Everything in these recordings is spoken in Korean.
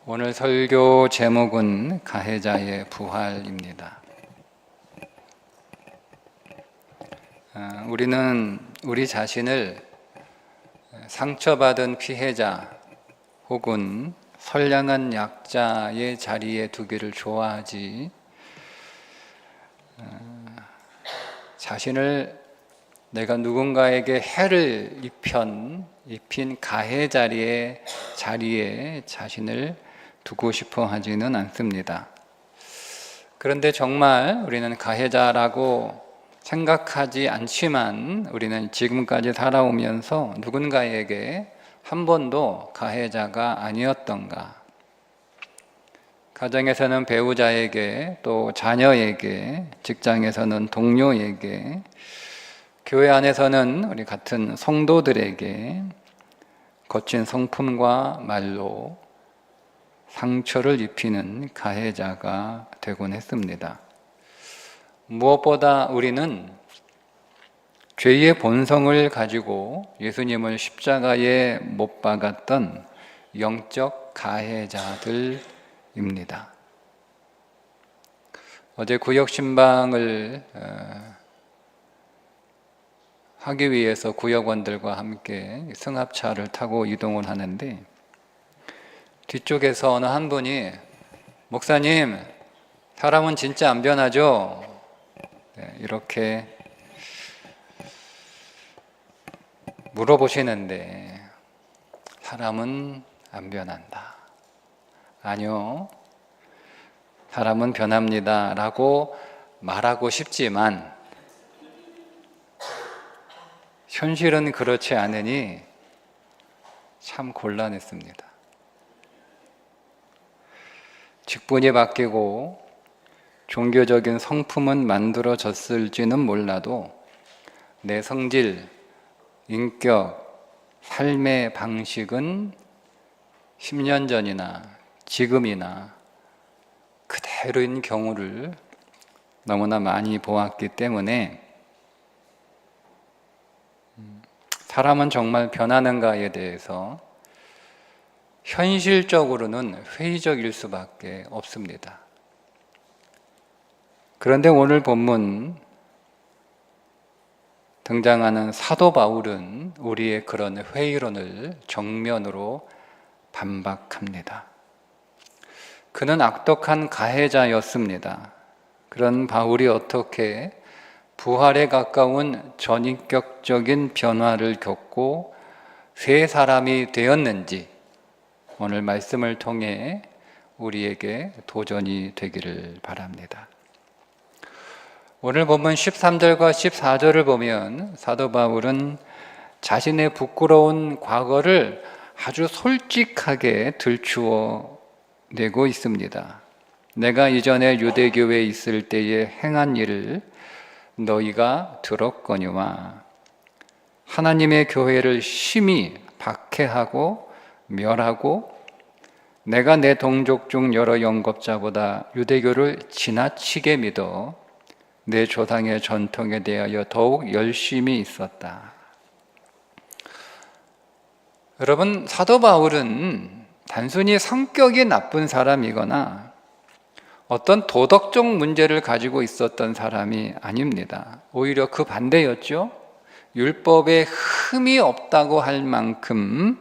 오늘 설교 제목은 가해자의 부활입니다. 우리는 우리 자신을 상처받은 피해자 혹은 선량한 약자의 자리에 두기를 좋아하지, 자신을 내가 누군가에게 해를 입힌 가해자의 자리에 자신을 두고 싶어 하지는 않습니다. 그런데 정말 우리는 가해자라고 생각하지 않지만 우리는 지금까지 살아오면서 누군가에게 한 번도 가해자가 아니었던가? 가정에서는 배우자에게, 또 자녀에게, 직장에서는 동료에게, 교회 안에서는 우리 같은 성도들에게 거친 성품과 말로 상처를 입히는 가해자가 되곤 했습니다. 무엇보다 우리는 죄의 본성을 가지고 예수님을 십자가에 못 박았던 영적 가해자들입니다. 어제 구역신방을 하기 위해서 구역원들과 함께 승합차를 타고 이동을 하는데, 뒤쪽에서 어느 한 분이 목사님, 사람은 진짜 안 변하죠? 이렇게 물어보시는데, 사람은 안 변한다. 아니요, 사람은 변합니다 라고 말하고 싶지만 현실은 그렇지 않으니 참 곤란했습니다. 직분이 바뀌고 종교적인 성품은 만들어졌을지는 몰라도 내 성질, 인격, 삶의 방식은 10년 전이나 지금이나 그대로인 경우를 너무나 많이 보았기 때문에 사람은 정말 변하는가에 대해서 현실적으로는 회의적일 수밖에 없습니다. 그런데 오늘 본문 등장하는 사도 바울은 우리의 그런 회의론을 정면으로 반박합니다. 그는 악독한 가해자였습니다. 그런 바울이 어떻게 부활에 가까운 전인격적인 변화를 겪고 새 사람이 되었는지 오늘 말씀을 통해 우리에게 도전이 되기를 바랍니다. 오늘 본문 13절과 14절을 보면 사도 바울은 자신의 부끄러운 과거를 아주 솔직하게 들추어 내고 있습니다. 내가 이전에 유대교회에 있을 때에 행한 일을 너희가 들었거니와 하나님의 교회를 심히 박해하고 멸하고 내가 내 동족 중 여러 영겁자보다 유대교를 지나치게 믿어 내 조상의 전통에 대하여 더욱 열심히 있었다. 여러분, 사도 바울은 단순히 성격이 나쁜 사람이거나 어떤 도덕적 문제를 가지고 있었던 사람이 아닙니다. 오히려 그 반대였죠. 율법에 흠이 없다고 할 만큼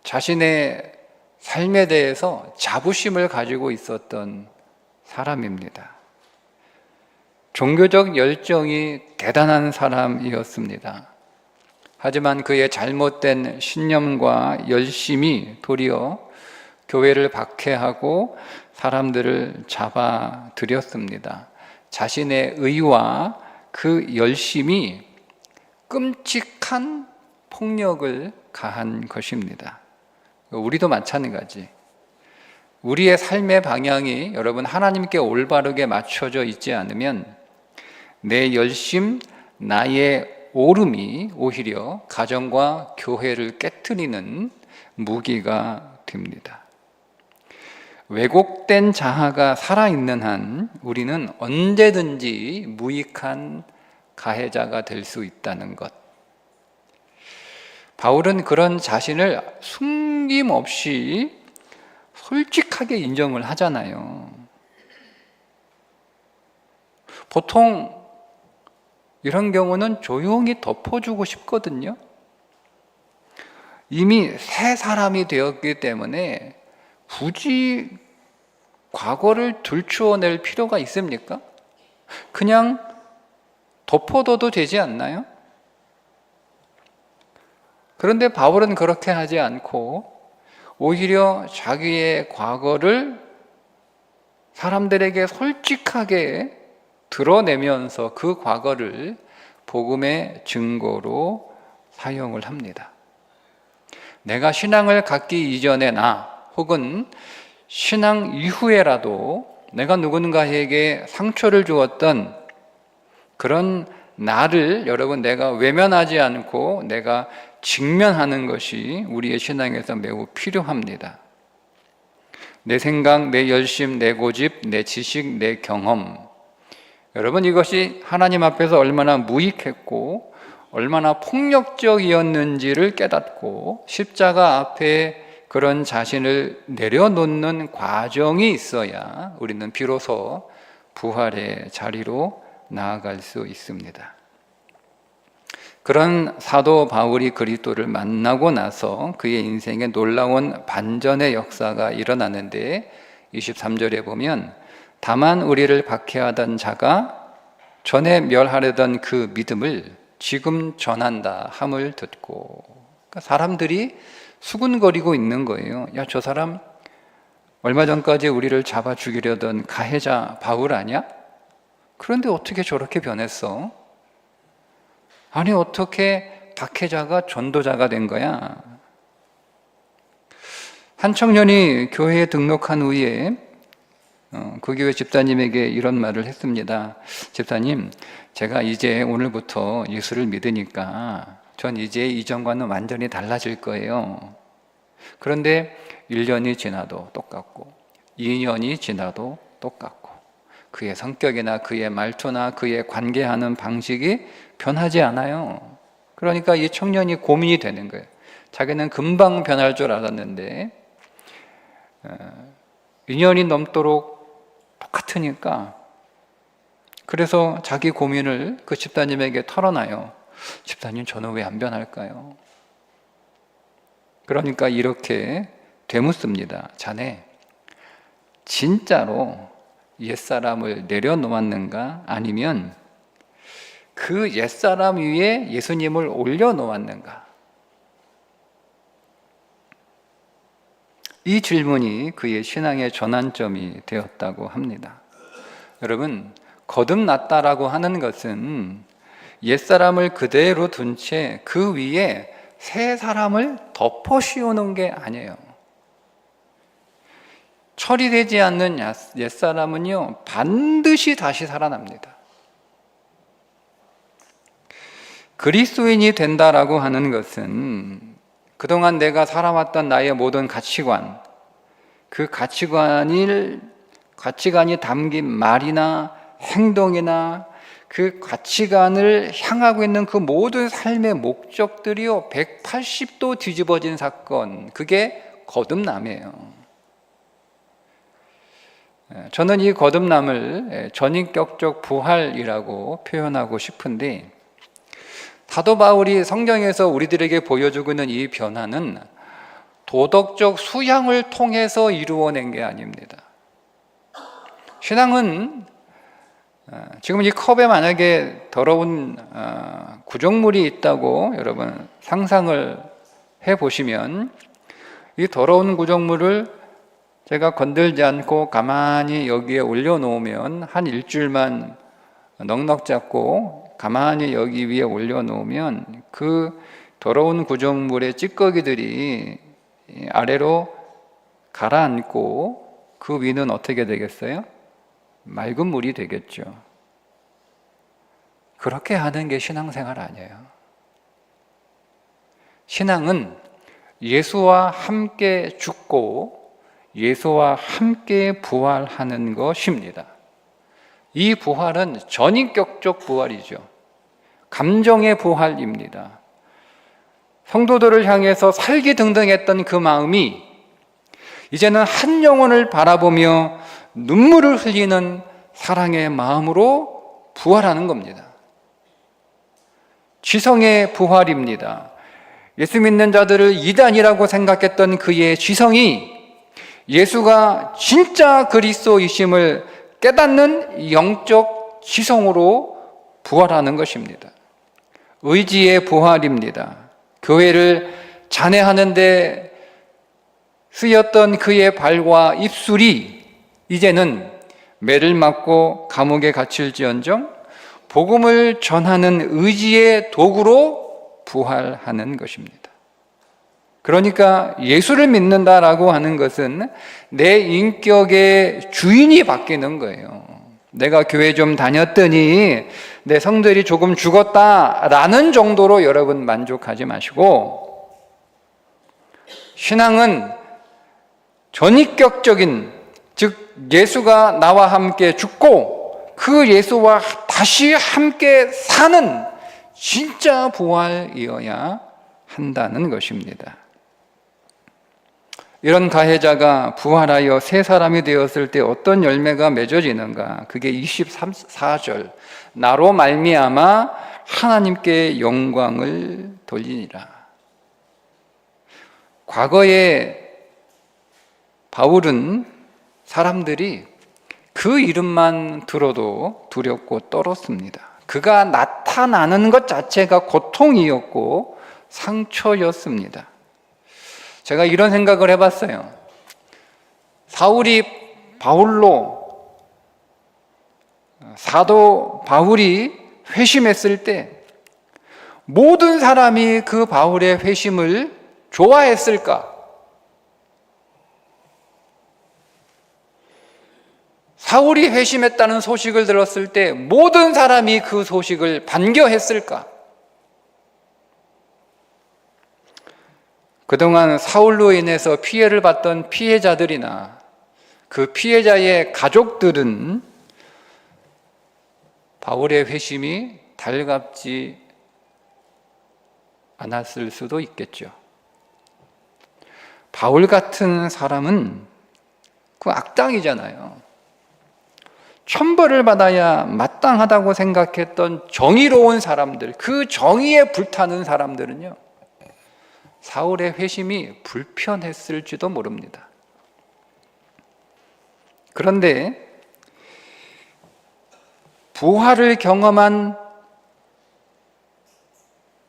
자신의 삶에 대해서 자부심을 가지고 있었던 사람입니다. 종교적 열정이 대단한 사람이었습니다. 하지만 그의 잘못된 신념과 열심이 도리어 교회를 박해하고 사람들을 잡아들였습니다. 자신의 의와 그 열심이 끔찍한 폭력을 가한 것입니다. 우리도 마찬가지. 우리의 삶의 방향이 여러분 하나님께 올바르게 맞춰져 있지 않으면 내 열심, 나의 오름이 오히려 가정과 교회를 깨트리는 무기가 됩니다. 왜곡된 자아가 살아있는 한 우리는 언제든지 무익한 가해자가 될 수 있다는 것. 바울은 그런 자신을 숨김없이 솔직하게 인정을 하잖아요. 보통 이런 경우는 조용히 덮어주고 싶거든요. 이미 새 사람이 되었기 때문에 굳이 과거를 들추어낼 필요가 있습니까? 그냥 덮어둬도 되지 않나요? 그런데 바울은 그렇게 하지 않고 오히려 자기의 과거를 사람들에게 솔직하게 드러내면서 그 과거를 복음의 증거로 사용을 합니다. 내가 신앙을 갖기 이전에 나 혹은 신앙 이후에라도 내가 누군가에게 상처를 주었던 그런 나를 여러분 내가 외면하지 않고 내가 직면하는 것이 우리의 신앙에서 매우 필요합니다. 내 생각, 내 열심, 내 고집, 내 지식, 내 경험, 여러분 이것이 하나님 앞에서 얼마나 무익했고 얼마나 폭력적이었는지를 깨닫고 십자가 앞에 그런 자신을 내려놓는 과정이 있어야 우리는 비로소 부활의 자리로 나아갈 수 있습니다. 그런 사도 바울이 그리스도를 만나고 나서 그의 인생에 놀라운 반전의 역사가 일어나는데 23절에 보면 다만 우리를 박해하던 자가 전에 멸하려던 그 믿음을 지금 전한다 함을 듣고, 그러니까 사람들이 수군거리고 있는 거예요. 야, 저 사람 얼마 전까지 우리를 잡아 죽이려던 가해자 바울 아니야? 그런데 어떻게 저렇게 변했어? 아니 어떻게 박해자가 전도자가 된 거야? 한 청년이 교회에 등록한 후에 그 교회 집사님에게 이런 말을 했습니다. 집사님, 제가 이제 오늘부터 예수를 믿으니까 전 이제 이전과는 완전히 달라질 거예요. 그런데 1년이 지나도 똑같고 2년이 지나도 똑같고 그의 성격이나 그의 말투나 그의 관계하는 방식이 변하지 않아요. 그러니까 이 청년이 고민이 되는 거예요. 자기는 금방 변할 줄 알았는데 2년이 넘도록 똑같으니까, 그래서 자기 고민을 그 집사님에게 털어놔요. 집사님, 저는 왜 안 변할까요? 그러니까 이렇게 되묻습니다. 자네 진짜로 옛사람을 내려놓았는가? 아니면 그 옛사람 위에 예수님을 올려놓았는가? 이 질문이 그의 신앙의 전환점이 되었다고 합니다. 여러분, 거듭났다라고 하는 것은 옛사람을 그대로 둔 채 그 위에 새 사람을 덮어 씌우는 게 아니에요. 처리되지 않는 옛사람은요, 반드시 다시 살아납니다. 그리스도인이 된다라고 하는 것은 그동안 내가 살아왔던 나의 모든 가치관, 그 가치관이 담긴 말이나 행동이나 그 가치관을 향하고 있는 그 모든 삶의 목적들이요 180도 뒤집어진 사건, 그게 거듭남이에요. 저는 이 거듭남을 전인격적 부활이라고 표현하고 싶은데, 사도 바울이 성경에서 우리들에게 보여주고 있는 이 변화는 도덕적 수양을 통해서 이루어낸 게 아닙니다. 신앙은 지금 이 컵에 만약에 더러운 구정물이 있다고 여러분 상상을 해보시면, 이 더러운 구정물을 제가 건들지 않고 가만히 여기에 올려놓으면 한 일주일만 넉넉 잡고 가만히 여기 위에 올려놓으면 그 더러운 구정물의 찌꺼기들이 아래로 가라앉고 그 위는 어떻게 되겠어요? 맑은 물이 되겠죠. 그렇게 하는 게 신앙생활 아니에요. 신앙은 예수와 함께 죽고 예수와 함께 부활하는 것입니다. 이 부활은 전인격적 부활이죠. 감정의 부활입니다. 성도들을 향해서 살기등등했던 그 마음이 이제는 한 영혼을 바라보며 눈물을 흘리는 사랑의 마음으로 부활하는 겁니다. 지성의 부활입니다. 예수 믿는 자들을 이단이라고 생각했던 그의 지성이 예수가 진짜 그리스도이심을 깨닫는 영적 지성으로 부활하는 것입니다. 의지의 부활입니다. 교회를 잔해하는 데 쓰였던 그의 발과 입술이 이제는 매를 맞고 감옥에 갇힐지언정 복음을 전하는 의지의 도구로 부활하는 것입니다. 그러니까 예수를 믿는다라고 하는 것은 내 인격의 주인이 바뀌는 거예요. 내가 교회 좀 다녔더니 내 성들이 조금 죽었다라는 정도로 여러분 만족하지 마시고, 신앙은 전인격적인, 즉 예수가 나와 함께 죽고 그 예수와 다시 함께 사는 진짜 부활이어야 한다는 것입니다. 이런 가해자가 부활하여 새 사람이 되었을 때 어떤 열매가 맺어지는가? 그게 24절, 나로 말미암아 하나님께 영광을 돌리니라. 과거에 바울은 사람들이 그 이름만 들어도 두렵고 떨었습니다. 그가 나타나는 것 자체가 고통이었고 상처였습니다. 제가 이런 생각을 해봤어요. 사울이 바울로, 사도 바울이 회심했을 때 모든 사람이 그 바울의 회심을 좋아했을까? 사울이 회심했다는 소식을 들었을 때 모든 사람이 그 소식을 반겨했을까? 그동안 사울로 인해서 피해를 받던 피해자들이나 그 피해자의 가족들은 바울의 회심이 달갑지 않았을 수도 있겠죠. 바울 같은 사람은 그 악당이잖아요. 천벌을 받아야 마땅하다고 생각했던 정의로운 사람들, 그 정의에 불타는 사람들은요, 사울의 회심이 불편했을지도 모릅니다. 그런데 부활을 경험한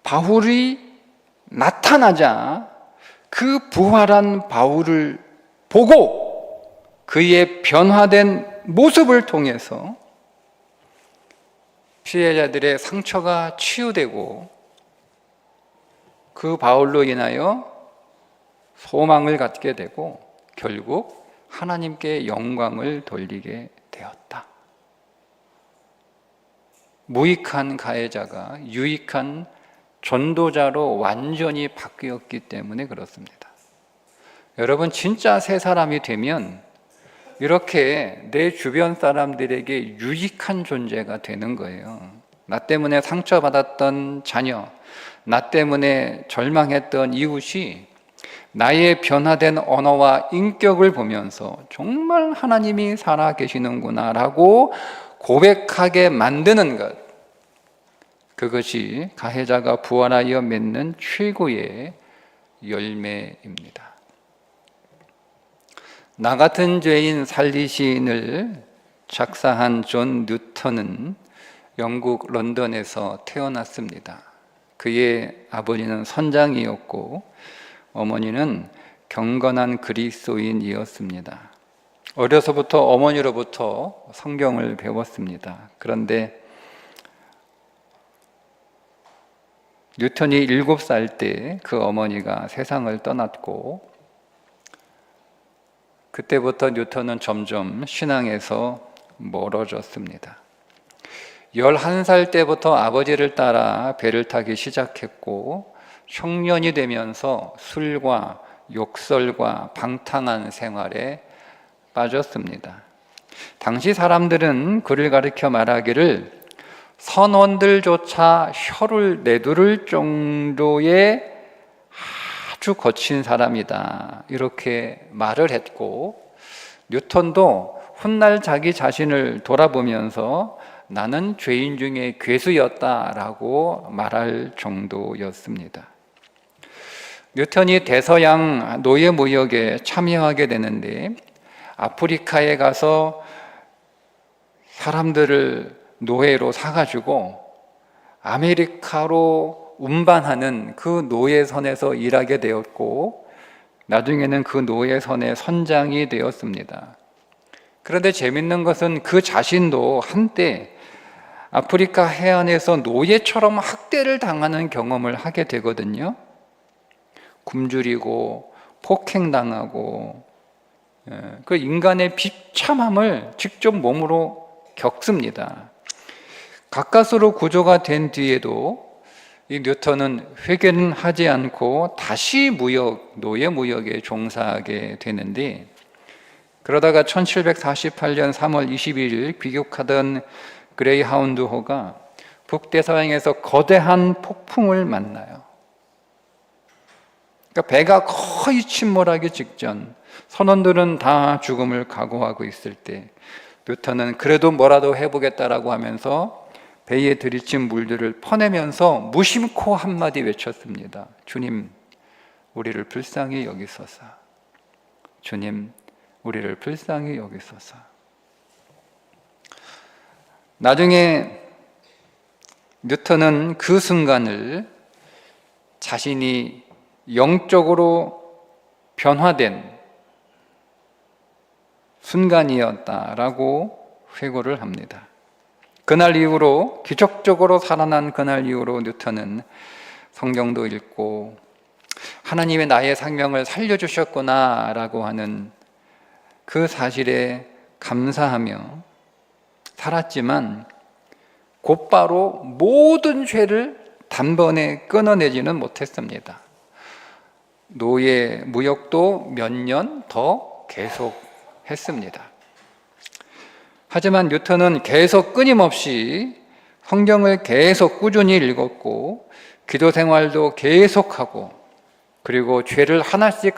바울이 나타나자 그 부활한 바울을 보고 그의 변화된 모습을 통해서 피해자들의 상처가 치유되고 그 바울로 인하여 소망을 갖게 되고 결국 하나님께 영광을 돌리게 되었다. 무익한 가해자가 유익한 전도자로 완전히 바뀌었기 때문에 그렇습니다. 여러분, 진짜 새 사람이 되면 이렇게 내 주변 사람들에게 유익한 존재가 되는 거예요. 나 때문에 상처받았던 자녀, 나 때문에 절망했던 이웃이 나의 변화된 언어와 인격을 보면서 정말 하나님이 살아계시는구나 라고 고백하게 만드는 것, 그것이 가해자가 부활하여 맺는 최고의 열매입니다. 나 같은 죄인 살리신을 작사한 존 뉴턴은 영국 런던에서 태어났습니다. 그의 아버지는 선장이었고 어머니는 경건한 그리스도인이었습니다. 어려서부터 어머니로부터 성경을 배웠습니다. 그런데 뉴턴이 7살 때 그 어머니가 세상을 떠났고 그때부터 뉴턴은 점점 신앙에서 멀어졌습니다. 11살 때부터 아버지를 따라 배를 타기 시작했고 청년이 되면서 술과 욕설과 방탕한 생활에 빠졌습니다. 당시 사람들은 그를 가리켜 말하기를 선원들조차 혀를 내두를 정도의 아주 거친 사람이다 이렇게 말을 했고, 뉴턴도 훗날 자기 자신을 돌아보면서 나는 죄인 중에 괴수였다라고 말할 정도였습니다. 뉴턴이 대서양 노예 무역에 참여하게 되는데, 아프리카에 가서 사람들을 노예로 사가지고 아메리카로 운반하는 그 노예선에서 일하게 되었고, 나중에는 그 노예선의 선장이 되었습니다. 그런데 재밌는 것은 그 자신도 한때 아프리카 해안에서 노예처럼 학대를 당하는 경험을 하게 되거든요. 굶주리고 폭행당하고, 그 인간의 비참함을 직접 몸으로 겪습니다. 가까스로 구조가 된 뒤에도 이 뉴턴은 회개는 하지 않고 다시 노예 무역에 종사하게 되는데, 그러다가 1748년 3월 22일 귀국하던 그레이하운드호가 북대서양에서 거대한 폭풍을 만나요. 그러니까 배가 거의 침몰하기 직전, 선원들은 다 죽음을 각오하고 있을 때 뉴턴은 그래도 뭐라도 해보겠다라고 하면서 배에 들이친 물들을 퍼내면서 무심코 한마디 외쳤습니다. 주님, 우리를 불쌍히 여기소서. 주님, 우리를 불쌍히 여기소서. 나중에 뉴턴은 그 순간을 자신이 영적으로 변화된 순간이었다라고 회고를 합니다. 그날 이후로, 기적적으로 살아난 그날 이후로 뉴턴은 성경도 읽고 하나님의 나의 생명을 살려주셨구나 라고 하는 그 사실에 감사하며 살았지만, 곧바로 모든 죄를 단번에 끊어내지는 못했습니다. 노예 무역도 몇 년 더 계속했습니다. 하지만 뉴턴은 계속 끊임없이 성경을 계속 꾸준히 읽었고, 기도 생활도 계속하고, 그리고 죄를 하나씩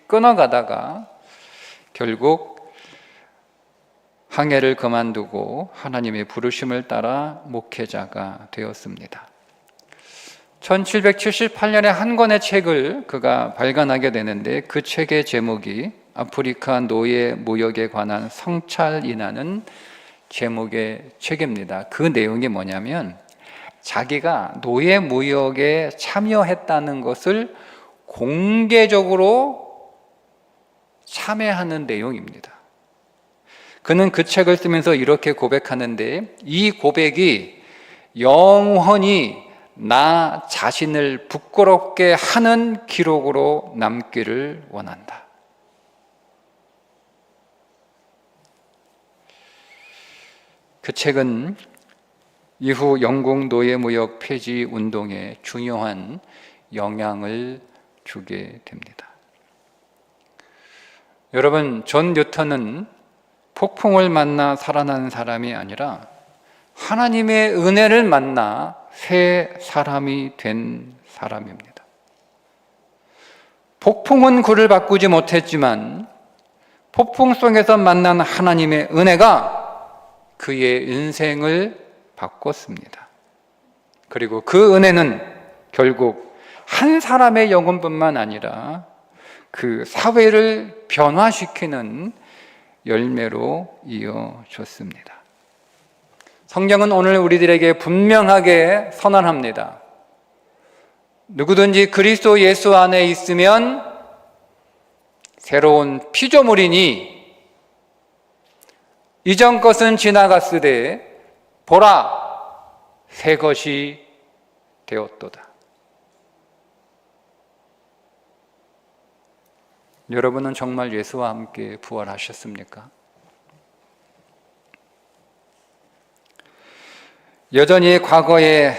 끊어가다가 결국 항해를 그만두고 하나님의 부르심을 따라 목회자가 되었습니다. 1778년에 한 권의 책을 그가 발간하게 되는데, 그 책의 제목이 아프리카 노예 무역에 관한 성찰이라는 제목의 책입니다. 그 내용이 뭐냐면, 자기가 노예 무역에 참여했다는 것을 공개적으로 참여하는 내용입니다. 그는 그 책을 쓰면서 이렇게 고백하는데, 이 고백이 영원히 나 자신을 부끄럽게 하는 기록으로 남기를 원한다. 그 책은 이후 영국 노예무역 폐지 운동에 중요한 영향을 주게 됩니다. 여러분, 존 뉴턴은 폭풍을 만나 살아난 사람이 아니라 하나님의 은혜를 만나 새 사람이 된 사람입니다. 폭풍은 그를 바꾸지 못했지만 폭풍 속에서 만난 하나님의 은혜가 그의 인생을 바꿨습니다. 그리고 그 은혜는 결국 한 사람의 영혼뿐만 아니라 그 사회를 변화시키는 열매로 이어졌습니다. 성경은 오늘 우리들에게 분명하게 선언합니다. 누구든지 그리스도 예수 안에 있으면 새로운 피조물이니 이전 것은 지나갔으되 보라, 새 것이 되었도다. 여러분은 정말 예수와 함께 부활하셨습니까? 여전히 과거의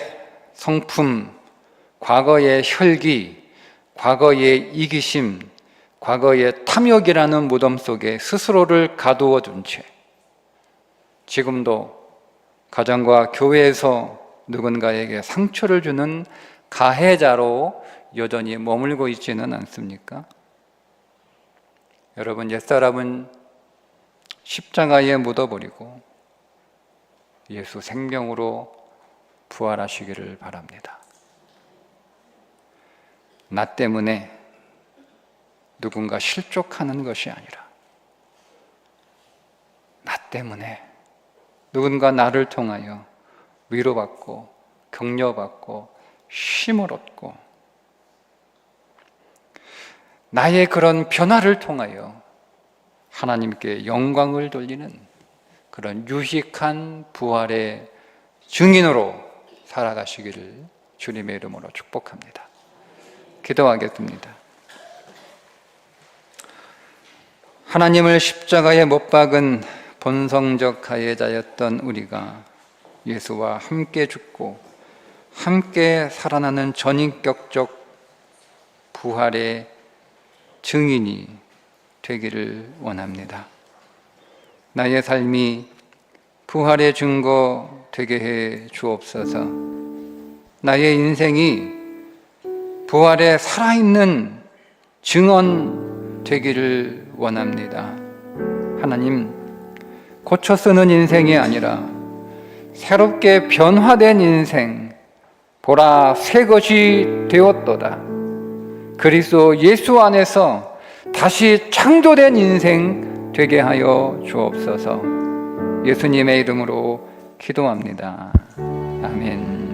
성품, 과거의 혈기, 과거의 이기심, 과거의 탐욕이라는 무덤 속에 스스로를 가두어 둔 채 지금도 가정과 교회에서 누군가에게 상처를 주는 가해자로 여전히 머물고 있지는 않습니까? 여러분, 옛사람은 십자가에 묻어버리고 예수 생명으로 부활하시기를 바랍니다. 나 때문에 누군가 실족하는 것이 아니라 나 때문에 누군가 나를 통하여 위로받고 격려받고 힘을 얻고 나의 그런 변화를 통하여 하나님께 영광을 돌리는 그런 유익한 부활의 증인으로 살아가시기를 주님의 이름으로 축복합니다. 기도하겠습니다. 하나님을 십자가에 못 박은 본성적 가해자였던 우리가 예수와 함께 죽고 함께 살아나는 전인격적 부활의 증인이 되기를 원합니다. 나의 삶이 부활의 증거 되게 해 주옵소서. 나의 인생이 부활의 살아있는 증언 되기를 원합니다. 하나님, 고쳐 쓰는 인생이 아니라 새롭게 변화된 인생, 보라 새 것이 되었도다. 그리스도 예수 안에서 다시 창조된 인생 되게 하여 주옵소서. 예수님의 이름으로 기도합니다. 아멘.